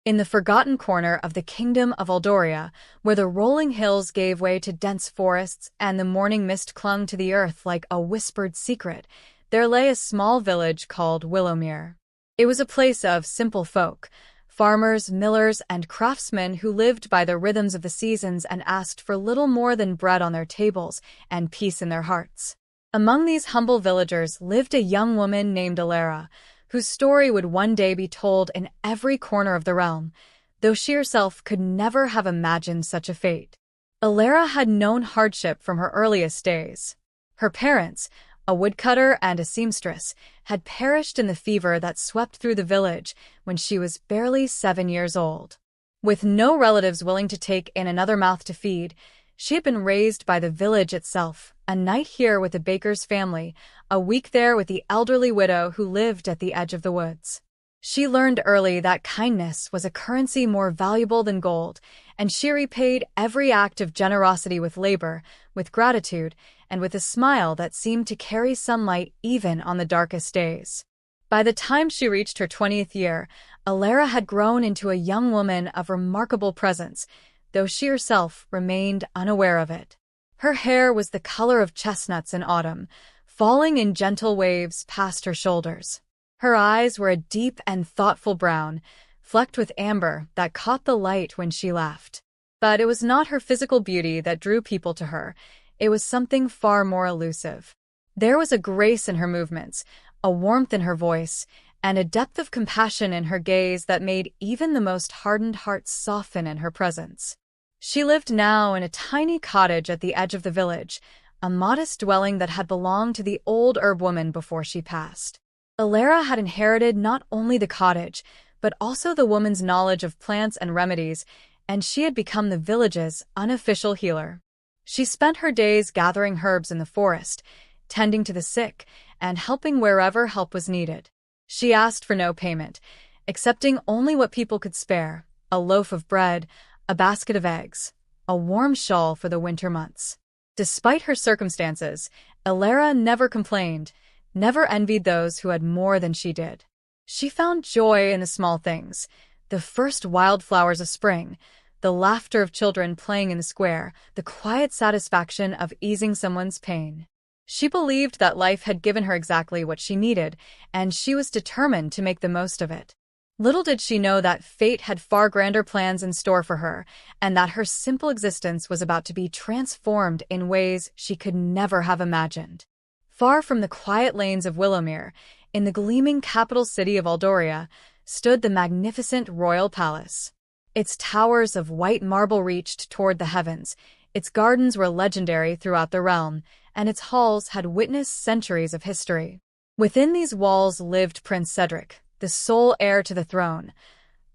In the forgotten corner of the kingdom of Eldoria, where the rolling hills gave way to dense forests and the morning mist clung to the earth like a whispered secret, there lay a small village called Willowmere. It was a place of simple folk, farmers, millers, and craftsmen who lived by the rhythms of the seasons and asked for little more than bread on their tables and peace in their hearts. Among these humble villagers lived a young woman named Alara, whose story would one day be told in every corner of the realm, though she herself could never have imagined such a fate. Alara had known hardship from her earliest days. Her parents, a woodcutter and a seamstress, had perished in the fever that swept through the village when she was barely 7 years old. With no relatives willing to take in another mouth to feed, she had been raised by the village itself, a night here with the baker's family, a week there with the elderly widow who lived at the edge of the woods. She learned early that kindness was a currency more valuable than gold, and she repaid every act of generosity with labor, with gratitude, and with a smile that seemed to carry sunlight even on the darkest days. By the time she reached her 20th year, Alara had grown into a young woman of remarkable presence, though she herself remained unaware of it. Her hair was the color of chestnuts in autumn, falling in gentle waves past her shoulders. Her eyes were a deep and thoughtful brown, flecked with amber that caught the light when she laughed. But it was not her physical beauty that drew people to her. It was something far more elusive. There was a grace in her movements, a warmth in her voice, and a depth of compassion in her gaze that made even the most hardened hearts soften in her presence. She lived now in a tiny cottage at the edge of the village, a modest dwelling that had belonged to the old herb woman before she passed. Alara had inherited not only the cottage, but also the woman's knowledge of plants and remedies, and she had become the village's unofficial healer. She spent her days gathering herbs in the forest, tending to the sick, and helping wherever help was needed. She asked for no payment, accepting only what people could spare: a loaf of bread, a basket of eggs, a warm shawl for the winter months. Despite her circumstances, Alara never complained, never envied those who had more than she did. She found joy in the small things: the first wildflowers of spring, the laughter of children playing in the square, the quiet satisfaction of easing someone's pain. She believed that life had given her exactly what she needed, and she was determined to make the most of it. Little did she know that fate had far grander plans in store for her, and that her simple existence was about to be transformed in ways she could never have imagined. Far from the quiet lanes of Willowmere, in the gleaming capital city of Eldoria, stood the magnificent royal palace. Its towers of white marble reached toward the heavens, its gardens were legendary throughout the realm, and its halls had witnessed centuries of history. Within these walls lived Prince Cedric, the sole heir to the throne,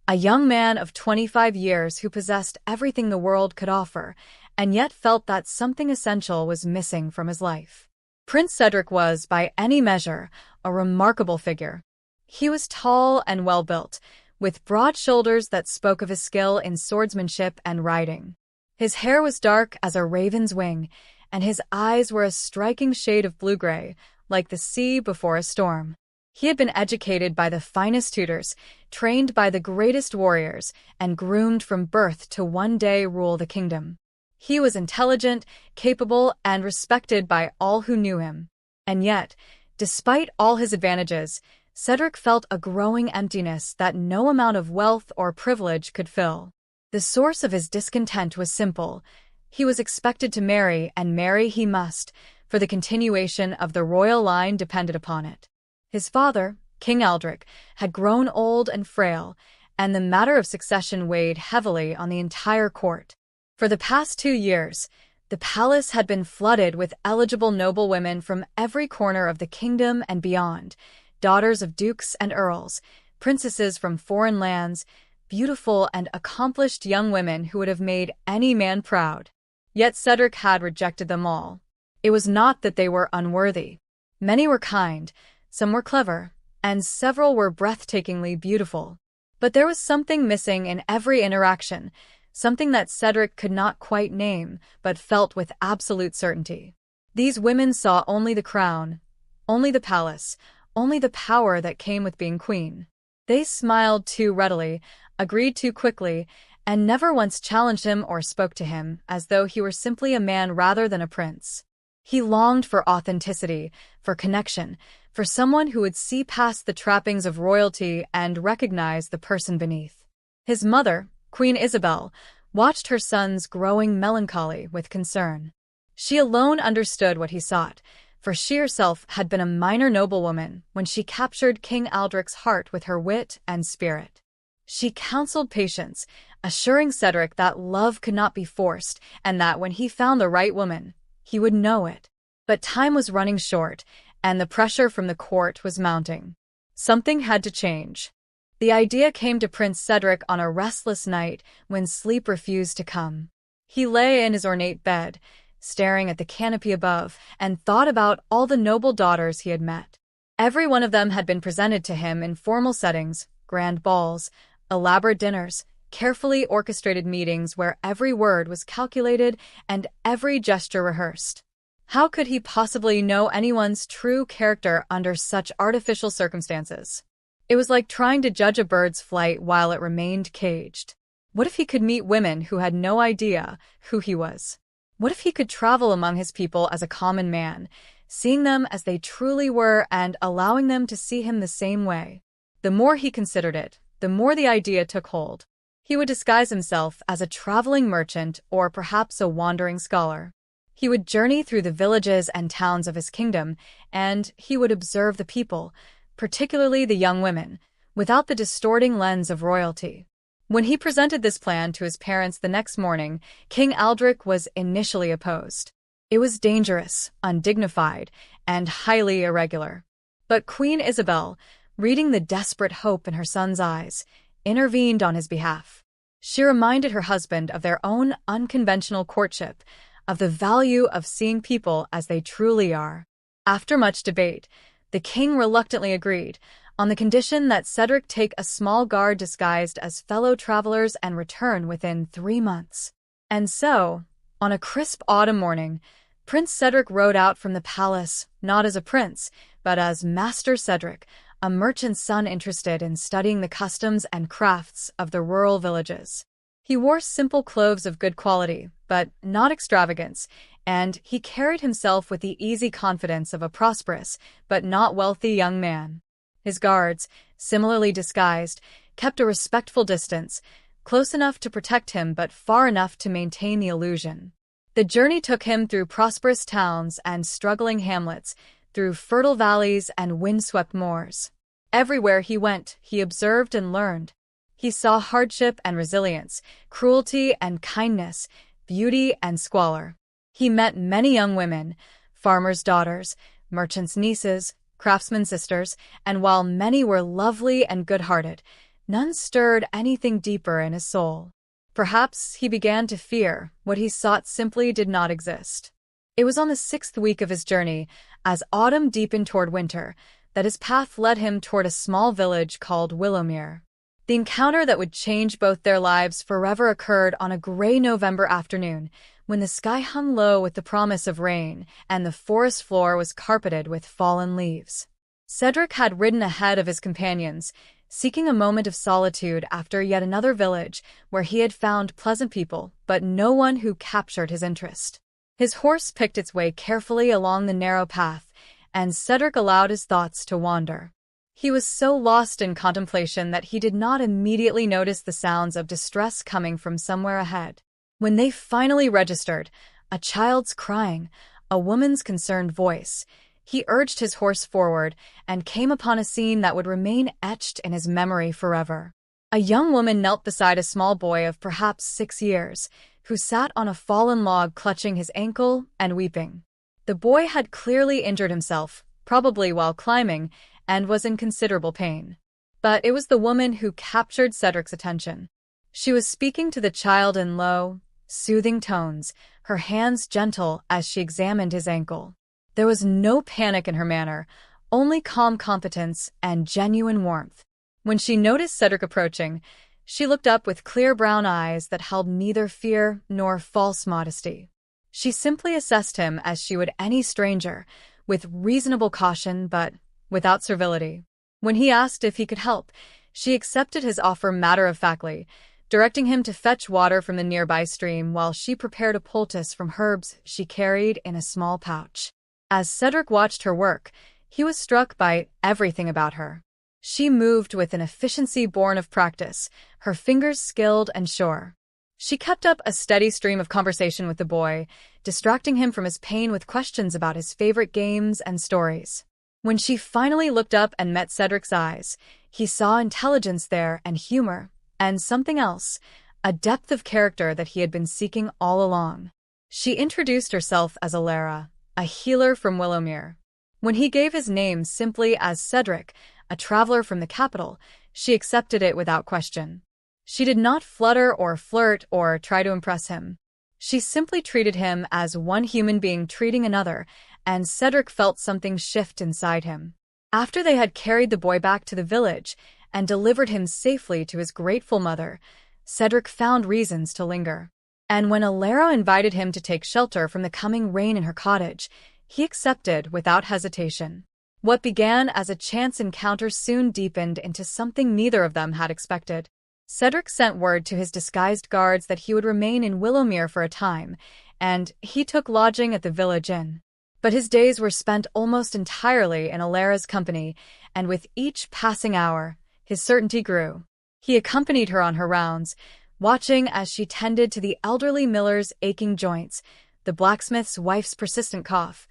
a young man of 25 years who possessed everything the world could offer, and yet felt that something essential was missing from his life. Prince Cedric was, by any measure, a remarkable figure. He was tall and well-built, with broad shoulders that spoke of his skill in swordsmanship and riding. His hair was dark as a raven's wing, and his eyes were a striking shade of blue-gray, like the sea before a storm. He had been educated by the finest tutors, trained by the greatest warriors, and groomed from birth to one day rule the kingdom. He was intelligent, capable, and respected by all who knew him. And yet, despite all his advantages, Cedric felt a growing emptiness that no amount of wealth or privilege could fill. The source of his discontent was simple. He was expected to marry, and marry he must, for the continuation of the royal line depended upon it. His father, King Eldric, had grown old and frail, and the matter of succession weighed heavily on the entire court. For the past 2 years, the palace had been flooded with eligible noblewomen from every corner of the kingdom and beyond, daughters of dukes and earls, princesses from foreign lands, beautiful and accomplished young women who would have made any man proud. Yet Cedric had rejected them all. It was not that they were unworthy. Many were kind, some were clever, and several were breathtakingly beautiful. But there was something missing in every interaction, something that Cedric could not quite name, but felt with absolute certainty. These women saw only the crown, only the palace, only the power that came with being queen. They smiled too readily, agreed too quickly, and never once challenged him or spoke to him, as though he were simply a man rather than a prince. He longed for authenticity, for connection, for someone who would see past the trappings of royalty and recognize the person beneath. His mother, Queen Isabel, watched her son's growing melancholy with concern. She alone understood what he sought, for she herself had been a minor noblewoman when she captured King Aldric's heart with her wit and spirit. She counseled patience, assuring Cedric that love could not be forced and that when he found the right woman, he would know it. But time was running short, and the pressure from the court was mounting. Something had to change. The idea came to Prince Cedric on a restless night when sleep refused to come. He lay in his ornate bed, staring at the canopy above, and thought about all the noble daughters he had met. Every one of them had been presented to him in formal settings, grand balls, elaborate dinners, carefully orchestrated meetings where every word was calculated and every gesture rehearsed. How could he possibly know anyone's true character under such artificial circumstances? It was like trying to judge a bird's flight while it remained caged. What if he could meet women who had no idea who he was? What if he could travel among his people as a common man, seeing them as they truly were and allowing them to see him the same way? The more he considered it, the more the idea took hold. He would disguise himself as a traveling merchant or perhaps a wandering scholar. He would journey through the villages and towns of his kingdom, and he would observe the people, particularly the young women, without the distorting lens of royalty. When he presented this plan to his parents the next morning, King Aldric was initially opposed. It was dangerous, undignified, and highly irregular. But Queen Isabel, reading the desperate hope in her son's eyes, intervened on his behalf. She reminded her husband of their own unconventional courtship, of the value of seeing people as they truly are. After much debate, the king reluctantly agreed, on the condition that Cedric take a small guard disguised as fellow travelers and return within 3 months. And so, on a crisp autumn morning, Prince Cedric rode out from the palace, not as a prince, but as Master Cedric, a merchant's son interested in studying the customs and crafts of the rural villages. He wore simple clothes of good quality, but not extravagance, and he carried himself with the easy confidence of a prosperous, but not wealthy young man. His guards, similarly disguised, kept a respectful distance, close enough to protect him but far enough to maintain the illusion. The journey took him through prosperous towns and struggling hamlets, through fertile valleys and windswept moors. Everywhere he went, he observed and learned. He saw hardship and resilience, cruelty and kindness, beauty and squalor. He met many young women, farmers' daughters, merchants' nieces, craftsmen's sisters, and while many were lovely and good-hearted, none stirred anything deeper in his soul. Perhaps he began to fear what he sought simply did not exist. It was on the 6th week of his journey, as autumn deepened toward winter, that his path led him toward a small village called Willowmere. The encounter that would change both their lives forever occurred on a gray November afternoon, when the sky hung low with the promise of rain and the forest floor was carpeted with fallen leaves. Cedric had ridden ahead of his companions, seeking a moment of solitude after yet another village where he had found pleasant people, but no one who captured his interest. His horse picked its way carefully along the narrow path, and Cedric allowed his thoughts to wander. He was so lost in contemplation that he did not immediately notice the sounds of distress coming from somewhere ahead. When they finally registered, a child's crying, a woman's concerned voice, he urged his horse forward and came upon a scene that would remain etched in his memory forever. A young woman knelt beside a small boy of perhaps 6 years, who sat on a fallen log clutching his ankle and weeping. The boy had clearly injured himself, probably while climbing, and was in considerable pain. But it was the woman who captured Cedric's attention. She was speaking to the child in low, soothing tones, her hands gentle as she examined his ankle. There was no panic in her manner, only calm competence and genuine warmth. When she noticed Cedric approaching, she looked up with clear brown eyes that held neither fear nor false modesty. She simply assessed him as she would any stranger, with reasonable caution but without servility. When he asked if he could help, She accepted his offer matter-of-factly, directing him to fetch water from the nearby stream while she prepared a poultice from herbs she carried in a small pouch. As Cedric watched her work, he was struck by everything about her. She moved with an efficiency born of practice, her fingers skilled and sure. She kept up a steady stream of conversation with the boy, distracting him from his pain with questions about his favorite games and stories. When she finally looked up and met Cedric's eyes, he saw intelligence there and humor, and something else, a depth of character that he had been seeking all along. She introduced herself as Alara, a healer from Willowmere. When he gave his name simply as Cedric, a traveler from the capital, she accepted it without question. She did not flutter or flirt or try to impress him. She simply treated him as one human being treating another, and Cedric felt something shift inside him. After they had carried the boy back to the village and delivered him safely to his grateful mother, Cedric found reasons to linger. And when Alara invited him to take shelter from the coming rain in her cottage, he accepted without hesitation. What began as a chance encounter soon deepened into something neither of them had expected. Cedric sent word to his disguised guards that he would remain in Willowmere for a time, and he took lodging at the village inn. But his days were spent almost entirely in Alara's company, and with each passing hour, his certainty grew. He accompanied her on her rounds, watching as she tended to the elderly miller's aching joints, the blacksmith's wife's persistent cough,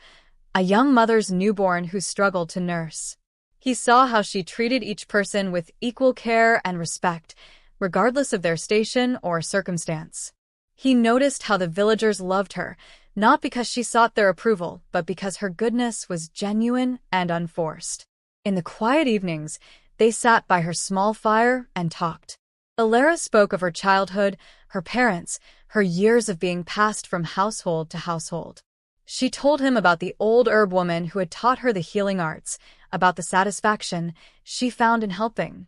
a young mother's newborn who struggled to nurse. He saw how she treated each person with equal care and respect, regardless of their station or circumstance. He noticed how the villagers loved her, not because she sought their approval, but because her goodness was genuine and unforced. In the quiet evenings, they sat by her small fire and talked. Alara spoke of her childhood, her parents, her years of being passed from household to household. She told him about the old herb woman who had taught her the healing arts, about the satisfaction she found in helping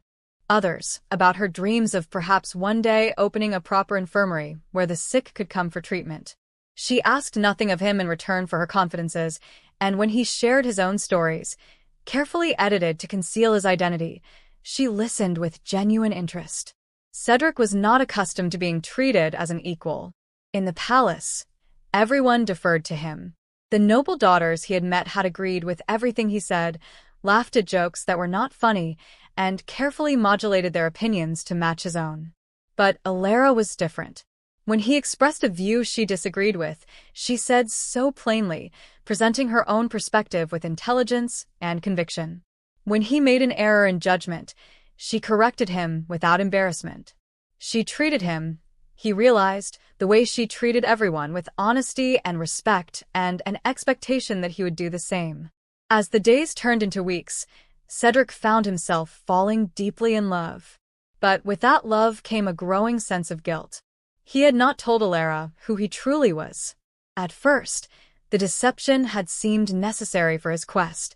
others, about her dreams of perhaps one day opening a proper infirmary where the sick could come for treatment. She asked nothing of him in return for her confidences, and when he shared his own stories, carefully edited to conceal his identity, she listened with genuine interest. Cedric was not accustomed to being treated as an equal. In the palace, everyone deferred to him. The noble daughters he had met had agreed with everything he said, laughed at jokes that were not funny, and carefully modulated their opinions to match his own. But Alara was different. When he expressed a view she disagreed with, she said so plainly, presenting her own perspective with intelligence and conviction. When he made an error in judgment, she corrected him without embarrassment. She treated him, he realized, the way she treated everyone, with honesty and respect and an expectation that he would do the same. As the days turned into weeks, Cedric found himself falling deeply in love. But with that love came a growing sense of guilt. He had not told Alara who he truly was. At first, the deception had seemed necessary for his quest.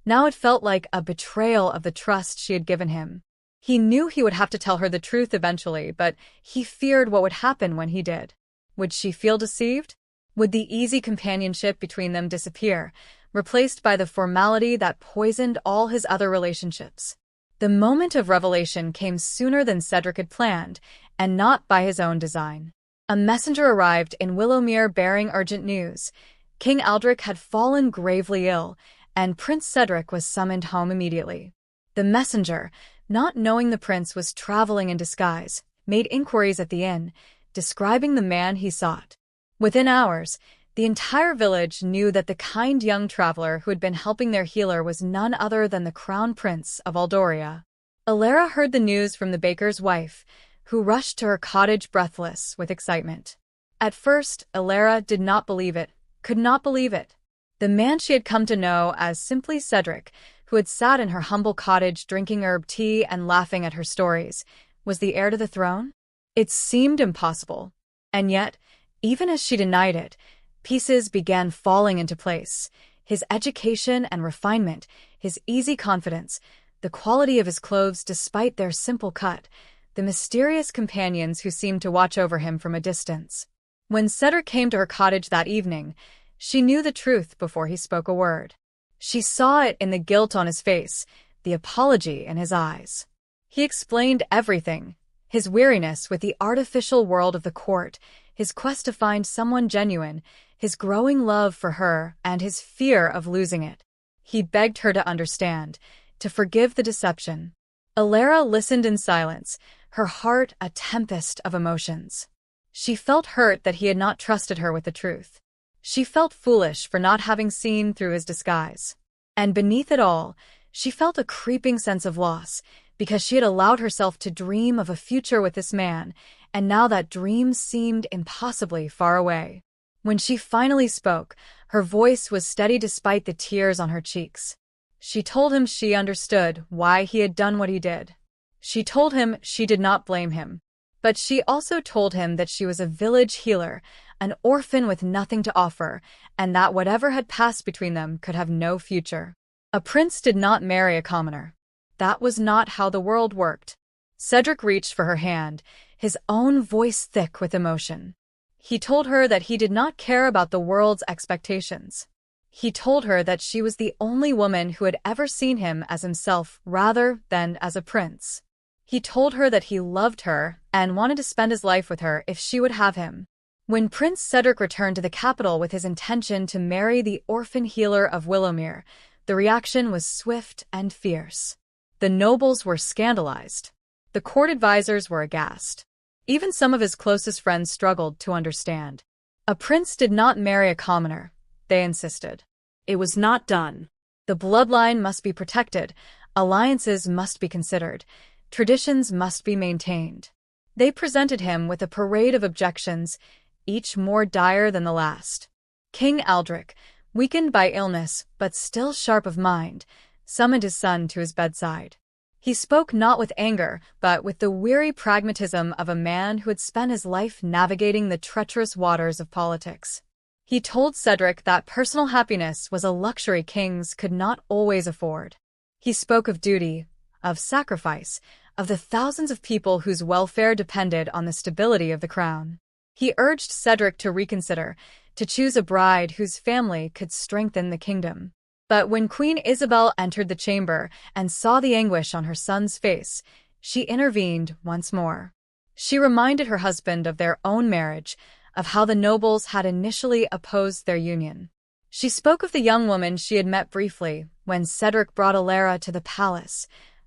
Now it felt like a betrayal of the trust she had given him. He knew he would have to tell her the truth eventually, but he feared what would happen when he did. Would she feel deceived? Would the easy companionship between them disappear, replaced by the formality that poisoned all his other relationships? The moment of revelation came sooner than Cedric had planned, and not by his own design. A messenger arrived in Willowmere bearing urgent news. King Aldrich had fallen gravely ill, and Prince Cedric was summoned home immediately. The messenger, not knowing the prince was traveling in disguise, made inquiries at the inn, describing the man he sought. Within hours, the entire village knew that the kind young traveler who had been helping their healer was none other than the Crown Prince of Aldoria. Alara heard the news from the baker's wife, who rushed to her cottage breathless with excitement. At first, Alara did not believe it, could not believe it. The man she had come to know as simply Cedric, who had sat in her humble cottage drinking herb tea and laughing at her stories, was the heir to the throne? It seemed impossible. And yet, even as she denied it, pieces began falling into place. His education and refinement, his easy confidence, the quality of his clothes despite their simple cut, the mysterious companions who seemed to watch over him from a distance. When Cedric came to her cottage that evening, she knew the truth before he spoke a word. She saw it in the guilt on his face, the apology in his eyes. He explained everything: his weariness with the artificial world of the court, his quest to find someone genuine, his growing love for her, and his fear of losing it. He begged her to understand, to forgive the deception. Alara listened in silence, her heart a tempest of emotions. She felt hurt that he had not trusted her with the truth. She felt foolish for not having seen through his disguise. And beneath it all, she felt a creeping sense of loss, because she had allowed herself to dream of a future with this man, and now that dream seemed impossibly far away. When she finally spoke, her voice was steady despite the tears on her cheeks. She told him she understood why he had done what he did. She told him she did not blame him. But she also told him that she was a village healer, an orphan with nothing to offer, and that whatever had passed between them could have no future. A prince did not marry a commoner. That was not how the world worked. Cedric reached for her hand, his own voice thick with emotion. He told her that he did not care about the world's expectations. He told her that she was the only woman who had ever seen him as himself rather than as a prince. He told her that he loved her and wanted to spend his life with her if she would have him. When Prince Cedric returned to the capital with his intention to marry the orphan healer of Willowmere, the reaction was swift and fierce. The nobles were scandalized. The court advisors were aghast. Even some of his closest friends struggled to understand. A prince did not marry a commoner, they insisted. It was not done. The bloodline must be protected, alliances must be considered, traditions must be maintained. They presented him with a parade of objections, each more dire than the last. King Aldric, weakened by illness but still sharp of mind, summoned his son to his bedside. He spoke not with anger, but with the weary pragmatism of a man who had spent his life navigating the treacherous waters of politics. He told Cedric that personal happiness was a luxury kings could not always afford. He spoke of duty, of sacrifice, of the thousands of people whose welfare depended on the stability of the crown. He urged Cedric to reconsider, to choose a bride whose family could strengthen the kingdom. But when Queen Isabel entered the chamber and saw the anguish on her son's face, she intervened once more. She reminded her husband of their own marriage, of how the nobles had initially opposed their union. She spoke of the young woman she had met briefly when Cedric brought Alara to the palace,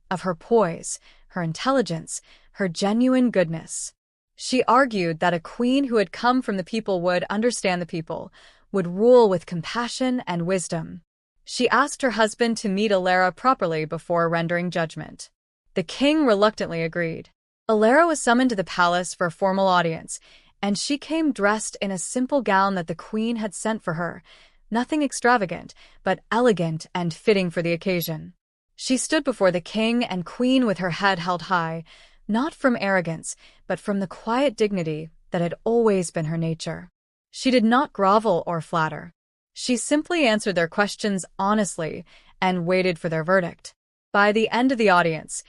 of her poise, her intelligence, her genuine goodness. She argued that a queen who had come from the people would understand the people, would rule with compassion and wisdom. She asked her husband to meet Alara properly before rendering judgment. The king reluctantly agreed. Alara was summoned to the palace for a formal audience, and she came dressed in a simple gown that the queen had sent for her, nothing extravagant, but elegant and fitting for the occasion. She stood before the king and queen with her head held high, not from arrogance, but from the quiet dignity that had always been her nature. She did not grovel or flatter. She simply answered their questions honestly and waited for their verdict. By the end of the audience,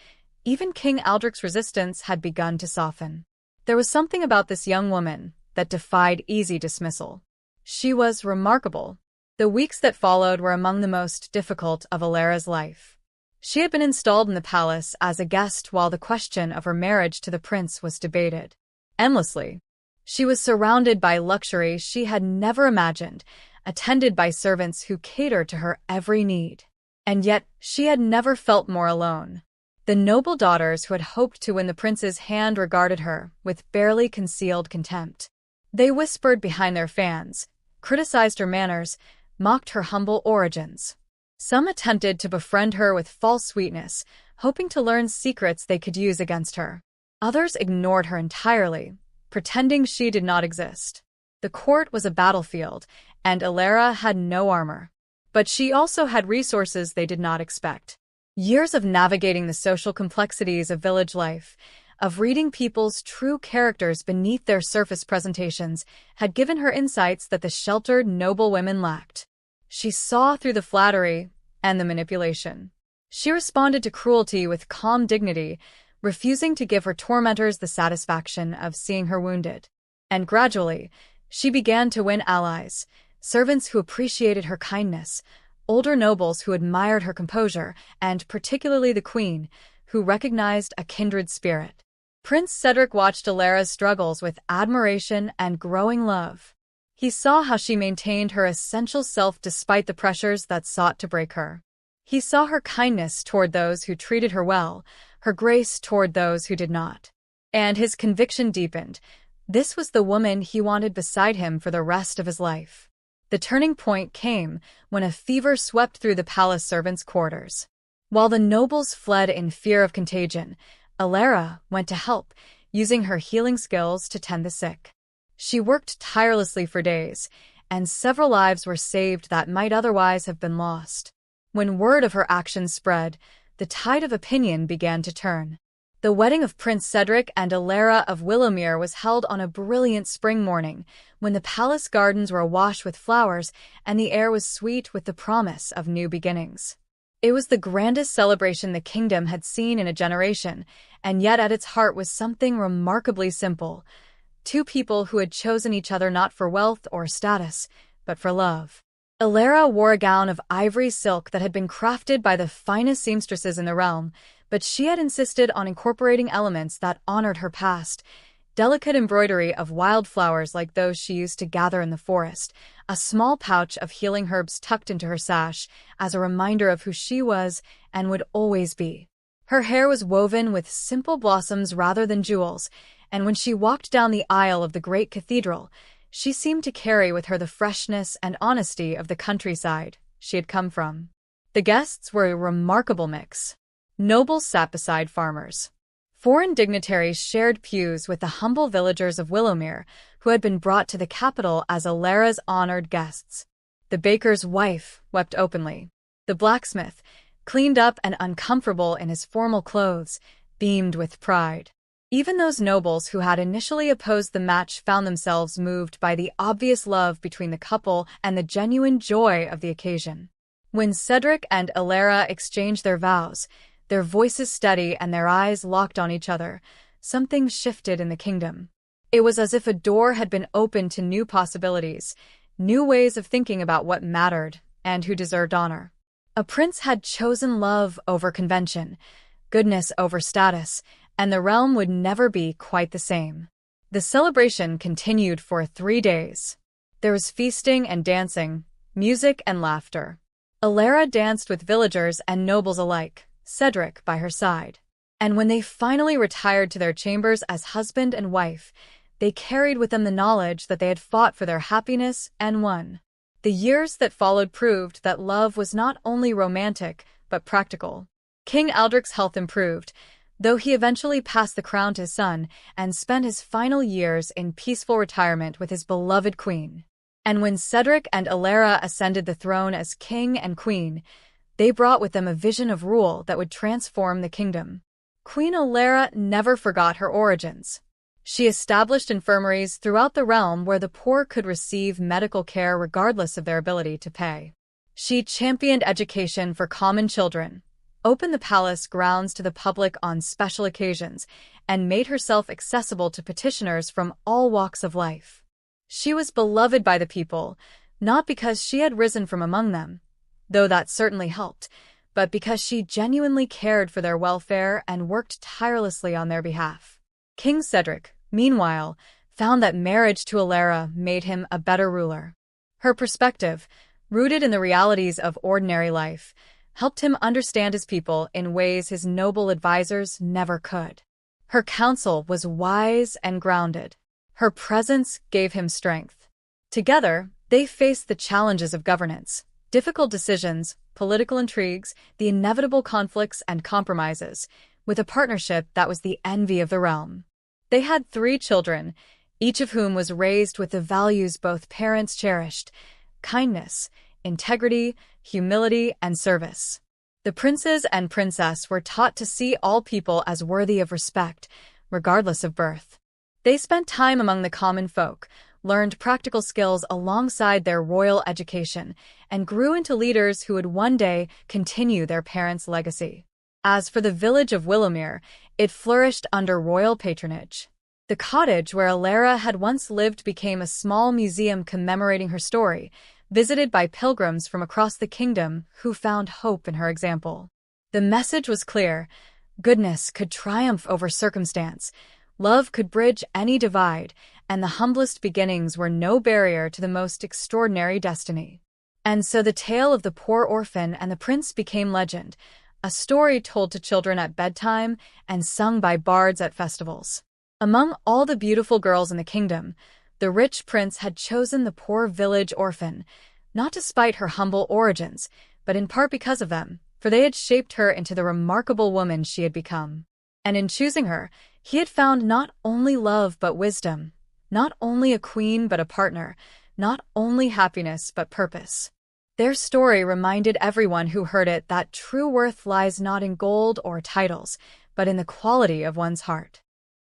even King Aldric's resistance had begun to soften. There was something about this young woman that defied easy dismissal. She was remarkable. The weeks that followed were among the most difficult of Alara's life. She had been installed in the palace as a guest while the question of her marriage to the prince was debated. Endlessly. She was surrounded by luxury she had never imagined, attended by servants who catered to her every need. And yet, she had never felt more alone. The noble daughters who had hoped to win the prince's hand regarded her with barely concealed contempt. They whispered behind their fans, criticized her manners, mocked her humble origins. Some attempted to befriend her with false sweetness, hoping to learn secrets they could use against her. Others ignored her entirely, pretending she did not exist. The court was a battlefield, and Alara had no armor. But she also had resources they did not expect. Years of navigating the social complexities of village life, of reading people's true characters beneath their surface presentations, had given her insights that the sheltered noble women lacked. She saw through the flattery and the manipulation. She responded to cruelty with calm dignity, refusing to give her tormentors the satisfaction of seeing her wounded. And gradually, she began to win allies, servants who appreciated her kindness, older nobles who admired her composure, and particularly the queen, who recognized a kindred spirit. Prince Cedric watched Alara's struggles with admiration and growing love. He saw how she maintained her essential self despite the pressures that sought to break her. He saw her kindness toward those who treated her well, her grace toward those who did not. And his conviction deepened. This was the woman he wanted beside him for the rest of his life. The turning point came when a fever swept through the palace servants' quarters. While the nobles fled in fear of contagion, Alara went to help, using her healing skills to tend the sick. She worked tirelessly for days, and several lives were saved that might otherwise have been lost. When word of her actions spread, the tide of opinion began to turn. The wedding of Prince Cedric and Alara of Willowmere was held on a brilliant spring morning, when the palace gardens were awash with flowers and the air was sweet with the promise of new beginnings. It was the grandest celebration the kingdom had seen in a generation, and yet at its heart was something remarkably simple. Two people who had chosen each other not for wealth or status, but for love. Alara wore a gown of ivory silk that had been crafted by the finest seamstresses in the realm, but she had insisted on incorporating elements that honored her past. Delicate embroidery of wildflowers like those she used to gather in the forest, a small pouch of healing herbs tucked into her sash as a reminder of who she was and would always be. Her hair was woven with simple blossoms rather than jewels, and when she walked down the aisle of the great cathedral, she seemed to carry with her the freshness and honesty of the countryside she had come from. The guests were a remarkable mix. Nobles sat beside farmers. Foreign dignitaries shared pews with the humble villagers of Willowmere, who had been brought to the capital as Alara's honored guests. The baker's wife wept openly. The blacksmith, cleaned up and uncomfortable in his formal clothes, beamed with pride. Even those nobles who had initially opposed the match found themselves moved by the obvious love between the couple and the genuine joy of the occasion. When Cedric and Alara exchanged their vows, their voices steady and their eyes locked on each other, something shifted in the kingdom. It was as if a door had been opened to new possibilities, new ways of thinking about what mattered and who deserved honor. A prince had chosen love over convention, goodness over status, and the realm would never be quite the same. The celebration continued for 3 days. There was feasting and dancing, music and laughter. Alara danced with villagers and nobles alike, Cedric by her side. And when they finally retired to their chambers as husband and wife, they carried with them the knowledge that they had fought for their happiness and won. The years that followed proved that love was not only romantic, but practical. King Aldric's health improved, though he eventually passed the crown to his son and spent his final years in peaceful retirement with his beloved queen. And when Cedric and Alara ascended the throne as king and queen, they brought with them a vision of rule that would transform the kingdom. Queen Alara never forgot her origins. She established infirmaries throughout the realm where the poor could receive medical care regardless of their ability to pay. She championed education for common children, opened the palace grounds to the public on special occasions, and made herself accessible to petitioners from all walks of life. She was beloved by the people, not because she had risen from among them, though that certainly helped, but because she genuinely cared for their welfare and worked tirelessly on their behalf. King Cedric, meanwhile, found that marriage to Alara made him a better ruler. Her perspective, rooted in the realities of ordinary life, helped him understand his people in ways his noble advisors never could. Her counsel was wise and grounded. Her presence gave him strength. Together, they faced the challenges of governance, difficult decisions, political intrigues, the inevitable conflicts and compromises, with a partnership that was the envy of the realm. They had 3 children, each of whom was raised with the values both parents cherished: kindness, integrity, humility, and service. The princes and princess were taught to see all people as worthy of respect, regardless of birth. They spent time among the common folk, learned practical skills alongside their royal education, and grew into leaders who would one day continue their parents' legacy. As for the village of Willowmere, it flourished under royal patronage. The cottage where Alara had once lived became a small museum commemorating her story, visited by pilgrims from across the kingdom who found hope in her example. The message was clear: Goodness could triumph over circumstance. Love could bridge any divide, and the humblest beginnings were no barrier to the most extraordinary destiny. And so the tale of the poor orphan and the prince became legend, a story told to children at bedtime and sung by bards at festivals. Among all the beautiful girls in the kingdom, the rich prince had chosen the poor village orphan, not despite her humble origins, but in part because of them, for they had shaped her into the remarkable woman she had become. And in choosing her, he had found not only love but wisdom, not only a queen but a partner, not only happiness but purpose. Their story reminded everyone who heard it that true worth lies not in gold or titles, but in the quality of one's heart.